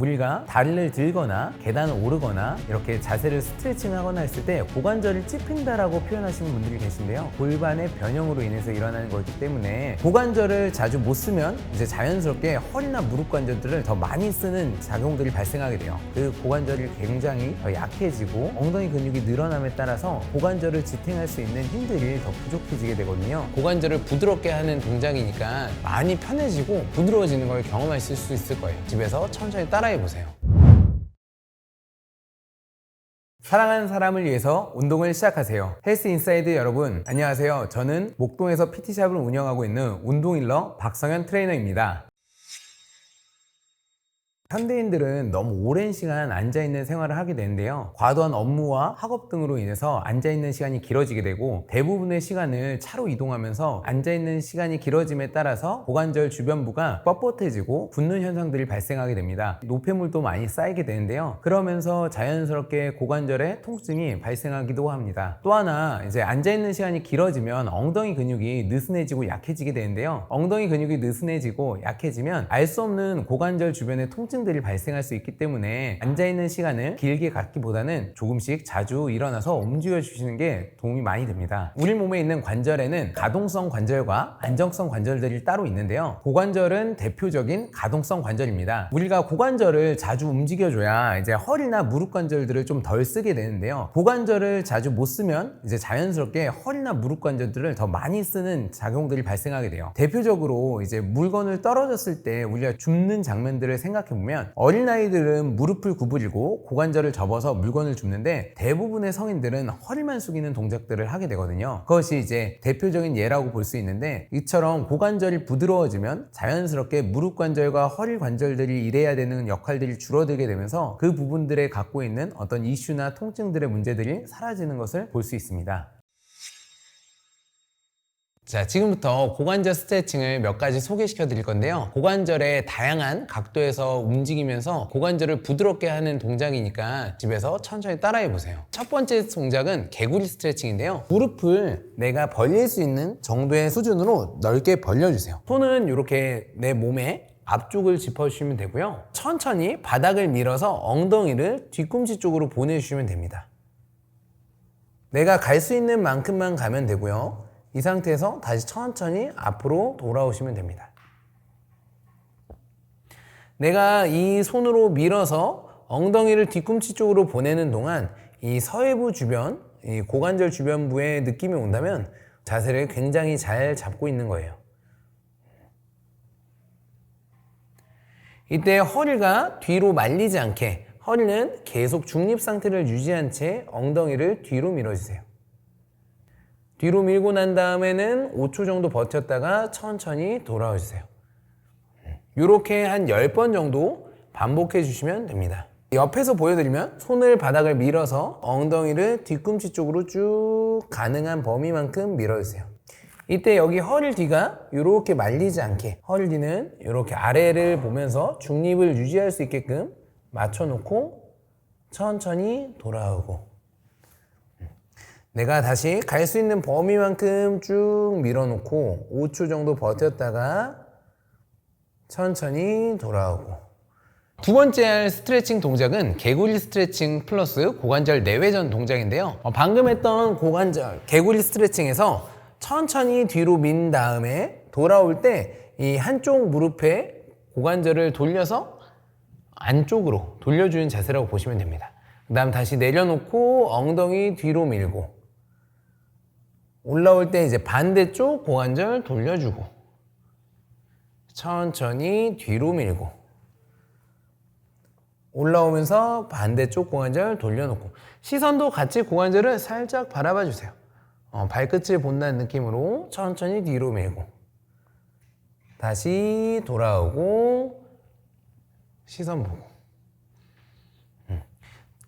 우리가 다리를 들거나 계단을 오르거나 이렇게 자세를 스트레칭 하거나 했을 때 고관절을 찝힌다라고 표현하시는 분들이 계신데요. 골반의 변형으로 인해서 일어나는 거기 때문에 고관절을 자주 못 쓰면 이제 자연스럽게 허리나 무릎 관절들을 더 많이 쓰는 작용들이 발생하게 돼요. 그 고관절이 굉장히 더 약해지고 엉덩이 근육이 늘어남에 따라서 고관절을 지탱할 수 있는 힘들이 더 부족해지게 되거든요. 고관절을 부드럽게 하는 동작이니까 많이 편해지고 부드러워지는 걸 경험하실 수 있을 거예요. 집에서 천천히 따라해보세요. 사랑하는 사람을 위해서 운동을 시작하세요. 헬스 인사이드 여러분, 안녕하세요. 저는 목동에서 PT샵을 운영하고 있는 운동일러 박성현 트레이너입니다. 현대인들은 너무 오랜 시간 앉아있는 생활을 하게 되는데요. 과도한 업무와 학업 등으로 인해서 앉아있는 시간이 길어지게 되고 대부분의 시간을 차로 이동하면서 앉아있는 시간이 길어짐에 따라서 고관절 주변부가 뻣뻣해지고 붓는 현상들이 발생하게 됩니다. 노폐물도 많이 쌓이게 되는데요. 그러면서 자연스럽게 고관절에 통증이 발생하기도 합니다. 또 하나 이제 앉아있는 시간이 길어지면 엉덩이 근육이 느슨해지고 약해지게 되는데요. 엉덩이 근육이 느슨해지고 약해지면 알 수 없는 고관절 주변의 통증들이 발생할 수 있기 때문에 앉아있는 시간을 길게 갖기보다는 조금씩 자주 일어나서 움직여 주시는 게 도움이 많이 됩니다. 우리 몸에 있는 관절에는 가동성 관절과 안정성 관절들이 따로 있는데요. 고관절은 대표적인 가동성 관절입니다. 우리가 고관절을 자주 움직여줘야 이제 허리나 무릎 관절들을 좀 덜 쓰게 되는데요. 고관절을 자주 못 쓰면 이제 자연스럽게 허리나 무릎 관절들을 더 많이 쓰는 작용들이 발생하게 돼요. 대표적으로 이제 물건을 떨어졌을 때 우리가 줍는 장면들을 생각해 보면 어린아이들은 무릎을 구부리고 고관절을 접어서 물건을 줍는데 대부분의 성인들은 허리만 숙이는 동작들을 하게 되거든요. 그것이 이제 대표적인 예라고 볼 수 있는데 이처럼 고관절이 부드러워지면 자연스럽게 무릎 관절과 허리 관절들이 일해야 되는 역할들이 줄어들게 되면서 그 부분들에 갖고 있는 어떤 이슈나 통증들의 문제들이 사라지는 것을 볼 수 있습니다. 자, 지금부터 고관절 스트레칭을 몇 가지 소개시켜 드릴 건데요. 고관절의 다양한 각도에서 움직이면서 고관절을 부드럽게 하는 동작이니까 집에서 천천히 따라해 보세요. 첫 번째 동작은 개구리 스트레칭인데요. 무릎을 내가 벌릴 수 있는 정도의 수준으로 넓게 벌려주세요. 손은 이렇게 내 몸에 앞쪽을 짚어주시면 되고요. 천천히 바닥을 밀어서 엉덩이를 뒤꿈치 쪽으로 보내주시면 됩니다. 내가 갈 수 있는 만큼만 가면 되고요. 이 상태에서 다시 천천히 앞으로 돌아오시면 됩니다. 내가 이 손으로 밀어서 엉덩이를 뒤꿈치 쪽으로 보내는 동안 이 서해부 주변, 이 고관절 주변부에 느낌이 온다면 자세를 굉장히 잘 잡고 있는 거예요. 이때 허리가 뒤로 말리지 않게 허리는 계속 중립 상태를 유지한 채 엉덩이를 뒤로 밀어주세요. 뒤로 밀고 난 다음에는 5초 정도 버텼다가 천천히 돌아와 주세요. 이렇게 한 10번 정도 반복해 주시면 됩니다. 옆에서 보여드리면 손을 바닥을 밀어서 엉덩이를 뒤꿈치 쪽으로 쭉 가능한 범위만큼 밀어주세요. 이때 여기 허리 뒤가 이렇게 말리지 않게 허리 뒤는 이렇게 아래를 보면서 중립을 유지할 수 있게끔 맞춰놓고 천천히 돌아오고 내가 다시 갈 수 있는 범위만큼 쭉 밀어놓고 5초 정도 버텼다가 천천히 돌아오고 두 번째 할 스트레칭 동작은 개구리 스트레칭 플러스 고관절 내외전 동작인데요. 방금 했던 고관절 개구리 스트레칭에서 천천히 뒤로 민 다음에 돌아올 때 이 한쪽 무릎에 고관절을 돌려서 안쪽으로 돌려주는 자세라고 보시면 됩니다. 그 다음 다시 내려놓고 엉덩이 뒤로 밀고 올라올 때 이제 반대쪽 고관절 돌려주고 천천히 뒤로 밀고 올라오면서 반대쪽 고관절 돌려놓고 시선도 같이 고관절을 살짝 바라봐 주세요. 발끝을 본다는 느낌으로 천천히 뒤로 밀고 다시 돌아오고 시선 보고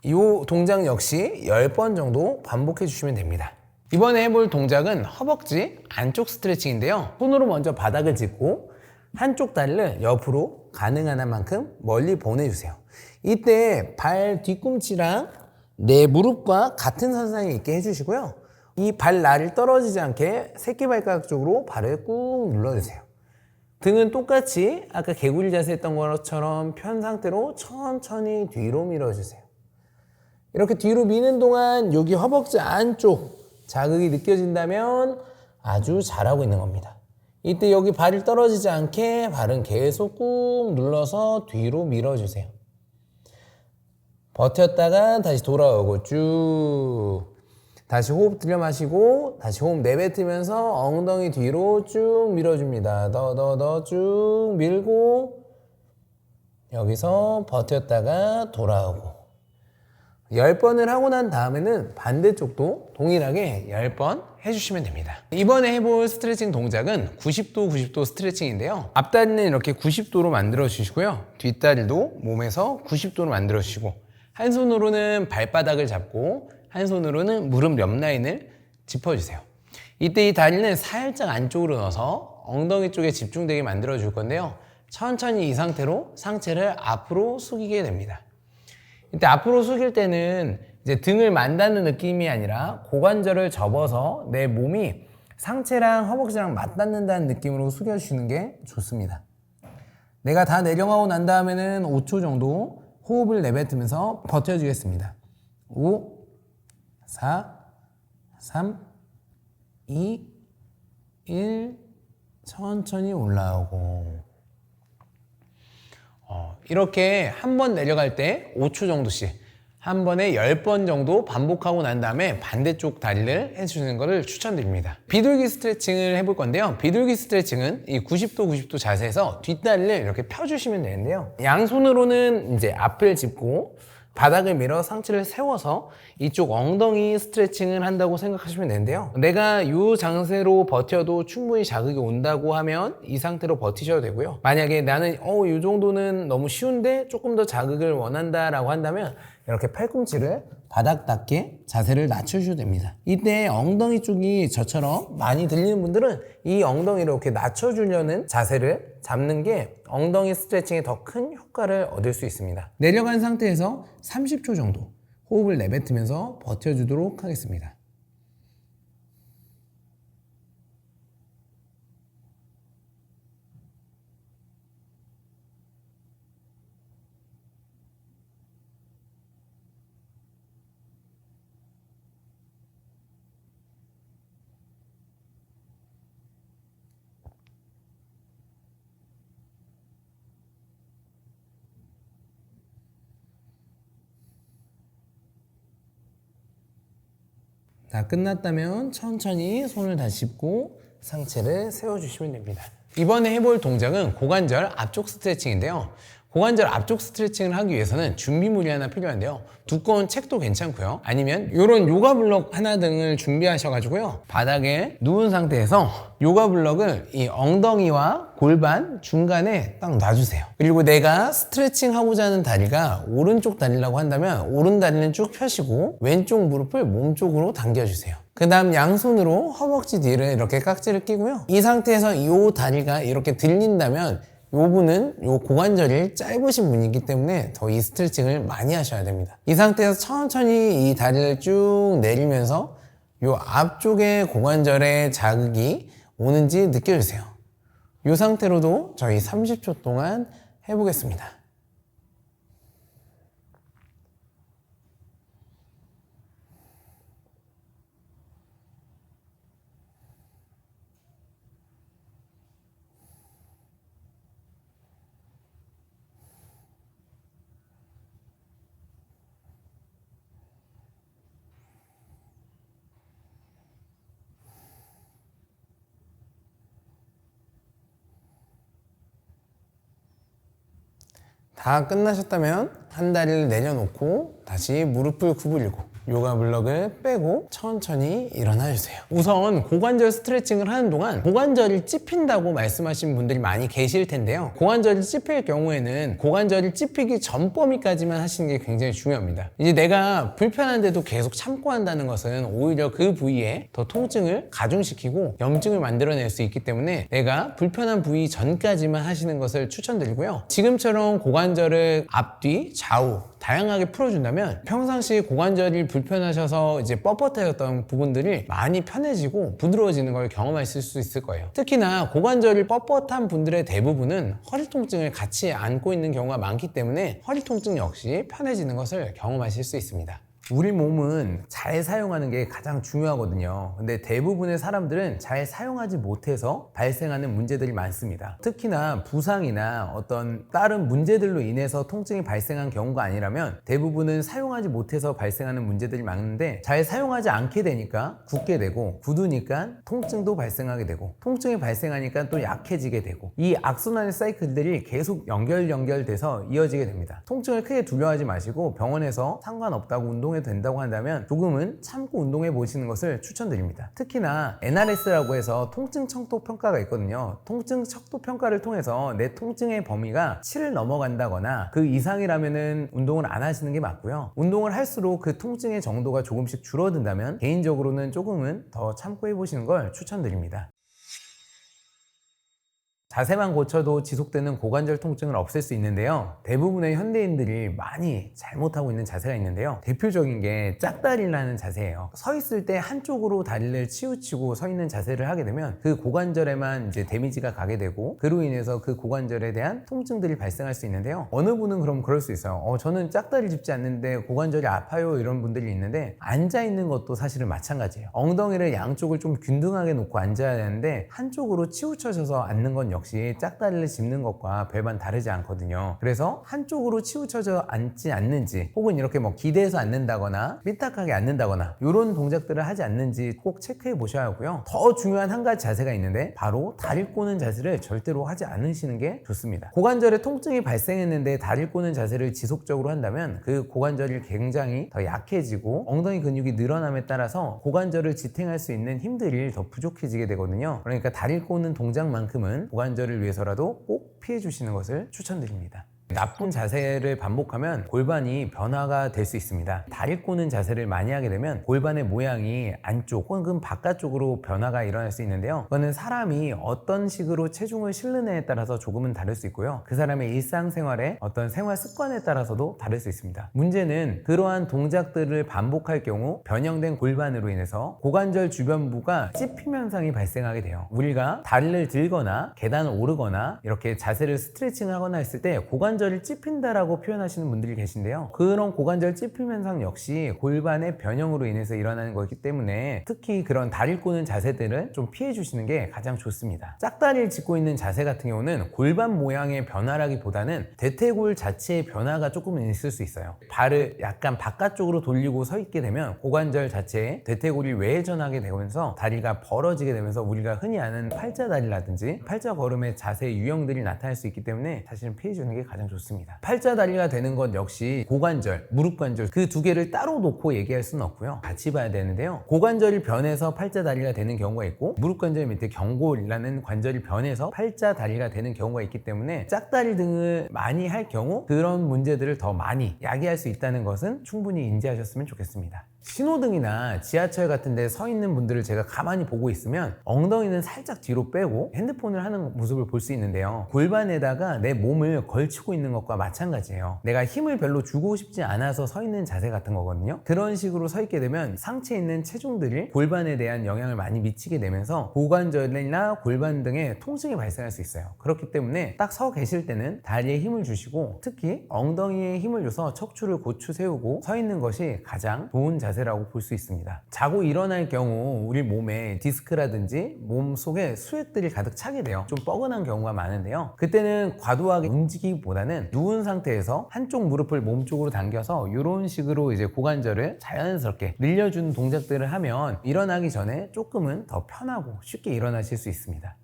이 동작 역시 10번 정도 반복해 주시면 됩니다. 이번에 해볼 동작은 허벅지 안쪽 스트레칭인데요. 손으로 먼저 바닥을 짚고 한쪽 다리를 옆으로 가능한 한만큼 멀리 보내주세요. 이때 발 뒤꿈치랑 내 무릎과 같은 선상에 있게 해주시고요. 이 발 날이 떨어지지 않게 새끼발가락 쪽으로 발을 꾹 눌러주세요. 등은 똑같이 아까 개구리 자세 했던 것처럼 편 상태로 천천히 뒤로 밀어주세요. 이렇게 뒤로 미는 동안 여기 허벅지 안쪽 자극이 느껴진다면 아주 잘하고 있는 겁니다. 이때 여기 발이 떨어지지 않게 발은 계속 꾹 눌러서 뒤로 밀어주세요. 버텼다가 다시 돌아오고 쭉 다시 호흡 들여 마시고 다시 호흡 내뱉으면서 엉덩이 뒤로 쭉 밀어줍니다. 더 쭉 밀고 여기서 버텼다가 돌아오고 10번을 하고 난 다음에는 반대쪽도 동일하게 10번 해주시면 됩니다. 이번에 해볼 스트레칭 동작은 90도 스트레칭인데요. 앞다리는 이렇게 90도로 만들어 주시고요. 뒷다리도 몸에서 90도로 만들어 주시고 한 손으로는 발바닥을 잡고 한 손으로는 무릎 옆 라인을 짚어주세요. 이때 이 다리는 살짝 안쪽으로 넣어서 엉덩이 쪽에 집중되게 만들어 줄 건데요. 천천히 이 상태로 상체를 앞으로 숙이게 됩니다. 이때 앞으로 숙일 때는 이제 등을 만다는 느낌이 아니라 고관절을 접어서 내 몸이 상체랑 허벅지랑 맞닿는다는 느낌으로 숙여주시는 게 좋습니다. 내가 다 내려가고 난 다음에는 5초 정도 호흡을 내뱉으면서 버텨주겠습니다. 5, 4, 3, 2, 1 천천히 올라오고 이렇게 한 번 내려갈 때 5초 정도씩 한 번에 10번 정도 반복하고 난 다음에 반대쪽 다리를 해주는 것을 추천드립니다. 비둘기 스트레칭을 해볼 건데요. 비둘기 스트레칭은 이 90도 자세에서 뒷다리를 이렇게 펴주시면 되는데요. 양손으로는 이제 앞을 짚고 바닥을 밀어 상체를 세워서 이쪽 엉덩이 스트레칭을 한다고 생각하시면 되는데요. 내가 이 장세로 버텨도 충분히 자극이 온다고 하면 이 상태로 버티셔도 되고요. 만약에 나는 이 정도는 너무 쉬운데 조금 더 자극을 원한다 라고 한다면 이렇게 팔꿈치를 바닥 닿게 자세를 낮춰주셔도 됩니다. 이때 엉덩이 쪽이 저처럼 많이 들리는 분들은 이 엉덩이를 이렇게 낮춰주려는 자세를 잡는 게 엉덩이 스트레칭에 더 큰 효과를 얻을 수 있습니다. 내려간 상태에서 30초 정도 호흡을 내뱉으면서 버텨주도록 하겠습니다. 다 끝났다면 천천히 손을 다시 짚고 상체를 세워주시면 됩니다. 이번에 해볼 동작은 고관절 앞쪽 스트레칭인데요. 고관절 앞쪽 스트레칭을 하기 위해서는 준비물이 하나 필요한데요. 두꺼운 책도 괜찮고요. 아니면 이런 요가 블럭 하나 등을 준비하셔가지고요. 바닥에 누운 상태에서 요가 블럭을 이 엉덩이와 골반 중간에 딱 놔주세요. 그리고 내가 스트레칭 하고자 하는 다리가 오른쪽 다리라고 한다면 오른 다리는 쭉 펴시고 왼쪽 무릎을 몸쪽으로 당겨주세요. 그 다음 양손으로 허벅지 뒤를 이렇게 깍지를 끼고요. 이 상태에서 이 다리가 이렇게 들린다면 이 분은 이 고관절이 짧으신 분이기 때문에 더 이 스트레칭을 많이 하셔야 됩니다. 이 상태에서 천천히 이 다리를 쭉 내리면서 이 앞쪽에 고관절에 자극이 오는지 느껴주세요. 이 상태로도 저희 30초 동안 해보겠습니다. 다 끝나셨다면 한 다리를 내려놓고 다시 무릎을 구부리고 요가 블럭을 빼고 천천히 일어나 주세요. 우선 고관절 스트레칭을 하는 동안 고관절이 찝힌다고 말씀하신 분들이 많이 계실 텐데요. 고관절이 찝힐 경우에는 고관절이 찝히기 전 범위까지만 하시는 게 굉장히 중요합니다. 이제 내가 불편한데도 계속 참고 한다는 것은 오히려 그 부위에 더 통증을 가중시키고 염증을 만들어낼 수 있기 때문에 내가 불편한 부위 전까지만 하시는 것을 추천드리고요. 지금처럼 고관절을 앞뒤, 좌우 다양하게 풀어준다면 평상시에 고관절이 불편하셔서 이제 뻣뻣해졌던 부분들이 많이 편해지고 부드러워지는 걸 경험하실 수 있을 거예요. 특히나 고관절이 뻣뻣한 분들의 대부분은 허리 통증을 같이 안고 있는 경우가 많기 때문에 허리 통증 역시 편해지는 것을 경험하실 수 있습니다. 우리 몸은 잘 사용하는 게 가장 중요하거든요. 근데 대부분의 사람들은 잘 사용하지 못해서 발생하는 문제들이 많습니다. 특히나 부상이나 어떤 다른 문제들로 인해서 통증이 발생한 경우가 아니라면 대부분은 사용하지 못해서 발생하는 문제들이 많은데, 잘 사용하지 않게 되니까 굳게 되고, 굳으니까 통증도 발생하게 되고, 통증이 발생하니까 또 약해지게 되고, 이 악순환의 사이클들이 계속 연결돼서 이어지게 됩니다. 통증을 크게 두려워하지 마시고 병원에서 상관없다고 운동해도 된다고 한다면 조금은 참고 운동해 보시는 것을 추천드립니다. 특히나 NRS라고 해서 통증 척도 평가가 있거든요. 통증 척도 평가를 통해서 내 통증의 범위가 7을 넘어간다거나 그 이상이라면은 운동을 안 하시는 게 맞고요. 운동을 할수록 그 통증의 정도가 조금씩 줄어든다면 개인적으로는 조금은 더 참고 해보시는 걸 추천드립니다. 자세만 고쳐도 지속되는 고관절 통증을 없앨 수 있는데요. 대부분의 현대인들이 많이 잘못하고 있는 자세가 있는데요. 대표적인 게 짝다리라는 자세예요. 서 있을 때 한쪽으로 다리를 치우치고 서 있는 자세를 하게 되면 그 고관절에만 이제 데미지가 가게 되고, 그로 인해서 그 고관절에 대한 통증들이 발생할 수 있는데요. 어느 분은 그럼 그럴 수 있어요. 저는 짝다리 짚지 않는데 고관절이 아파요, 이런 분들이 있는데, 앉아 있는 것도 사실은 마찬가지예요. 엉덩이를 양쪽을 좀 균등하게 놓고 앉아야 되는데 한쪽으로 치우쳐져서 앉는 건 역시 짝다리를 짚는 것과 별반 다르지 않거든요. 그래서 한쪽으로 치우쳐져 앉지 않는지, 혹은 이렇게 기대서 앉는다거나 삐딱하게 앉는다거나 이런 동작들을 하지 않는지 꼭 체크해 보셔야 하고요. 더 중요한 한 가지 자세가 있는데, 바로 다리 꼬는 자세를 절대로 하지 않으시는 게 좋습니다. 고관절에 통증이 발생했는데 다리 꼬는 자세를 지속적으로 한다면 그 고관절이 굉장히 더 약해지고 엉덩이 근육이 늘어남에 따라서 고관절을 지탱할 수 있는 힘들이 더 부족해지게 되거든요. 그러니까 다리 꼬는 동작만큼은 고관절을 위해서라도 꼭 피해 주시는 것을 추천드립니다. 나쁜 자세를 반복하면 골반이 변화가 될 수 있습니다. 다리 꼬는 자세를 많이 하게 되면 골반의 모양이 안쪽 혹은 바깥쪽으로 변화가 일어날 수 있는데요. 그거는 사람이 어떤 식으로 체중을 실느냐에 따라서 조금은 다를 수 있고요. 그 사람의 일상생활의 어떤 생활 습관에 따라서도 다를 수 있습니다. 문제는 그러한 동작들을 반복할 경우 변형된 골반으로 인해서 고관절 주변부가 찝힘 현상이 발생하게 돼요. 우리가 다리를 들거나 계단을 오르거나 이렇게 자세를 스트레칭을 하거나 했을 때 고관절이 찝힌다라고 표현하시는 분들이 계신데요. 그런 고관절 찝힘 현상 역시 골반의 변형으로 인해서 일어나는 거기 때문에 특히 그런 다리 꼬는 자세들은 좀 피해 주시는 게 가장 좋습니다. 짝다리를 짚고 있는 자세 같은 경우는 골반 모양의 변화라기보다는 대퇴골 자체의 변화가 조금은 있을 수 있어요. 발을 약간 바깥쪽으로 돌리고 서 있게 되면 고관절 자체에 대퇴골이 외전하게 되면서 다리가 벌어지게 되면서 우리가 흔히 아는 팔자다리라든지 팔자걸음의 자세 유형들이 나타날 수 있기 때문에 사실은 피해 주는 게 가장 좋습니다. 팔자다리가 되는 것 역시 고관절, 무릎관절 그 두 개를 따로 놓고 얘기할 수는 없고요. 같이 봐야 되는데요. 고관절이 변해서 팔자다리가 되는 경우가 있고, 무릎관절 밑에 경골이라는 관절이 변해서 팔자다리가 되는 경우가 있기 때문에 짝다리 등을 많이 할 경우 그런 문제들을 더 많이 야기할 수 있다는 것은 충분히 인지하셨으면 좋겠습니다. 신호등이나 지하철 같은 데 서 있는 분들을 제가 가만히 보고 있으면 엉덩이는 살짝 뒤로 빼고 핸드폰을 하는 모습을 볼 수 있는데요. 골반에다가 내 몸을 걸치고 있는 것과 마찬가지예요. 내가 힘을 별로 주고 싶지 않아서 서 있는 자세 같은 거거든요. 그런 식으로 서 있게 되면 상체에 있는 체중들이 골반에 대한 영향을 많이 미치게 되면서 고관절이나 골반 등의 통증이 발생할 수 있어요. 그렇기 때문에 딱 서 계실 때는 다리에 힘을 주시고, 특히 엉덩이에 힘을 줘서 척추를 고추 세우고 서 있는 것이 가장 좋은 자세라고 볼 수 있습니다. 자고 일어날 경우 우리 몸에 디스크라든지 몸 속에 수액들이 가득 차게 돼요. 좀 뻐근한 경우가 많은데요. 그때는 과도하게 움직이기보다는 누운 상태에서 한쪽 무릎을 몸 쪽으로 당겨서 이런 식으로 이제 고관절을 자연스럽게 늘려주는 동작들을 하면 일어나기 전에 조금은 더 편하고 쉽게 일어나실 수 있습니다.